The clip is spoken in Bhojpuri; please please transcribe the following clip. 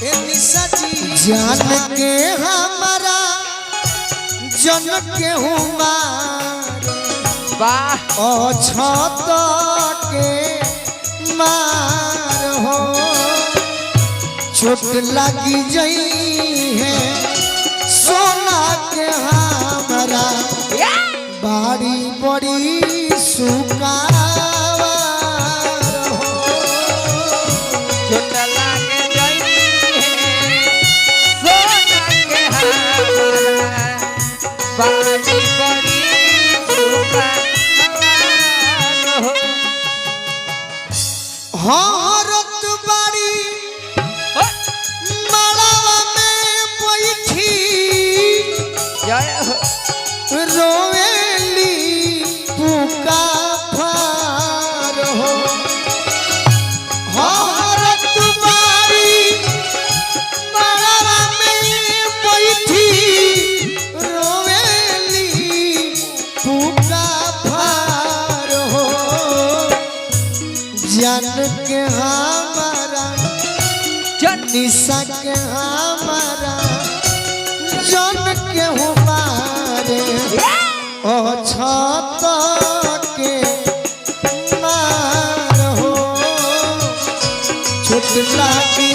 जान के हमारा जन के हुमारे वाह ओ छत के मार हो चोट लगी जई है सोना के हमारा बाड़ी बड़ी सुकावार हो चोट लागे जाई सोना के हमारा बाड़ी बड़ी सुकावार हो हरत बाड़ी मालावा में बैठी जय हो रोवेली पुका फार हो हरत बाड़ी मालावा में बैठी रोवेली पुका फार हो जान के हमारा निशा के हमारा जन के हमारे ओ छत के मार हो छोट लागी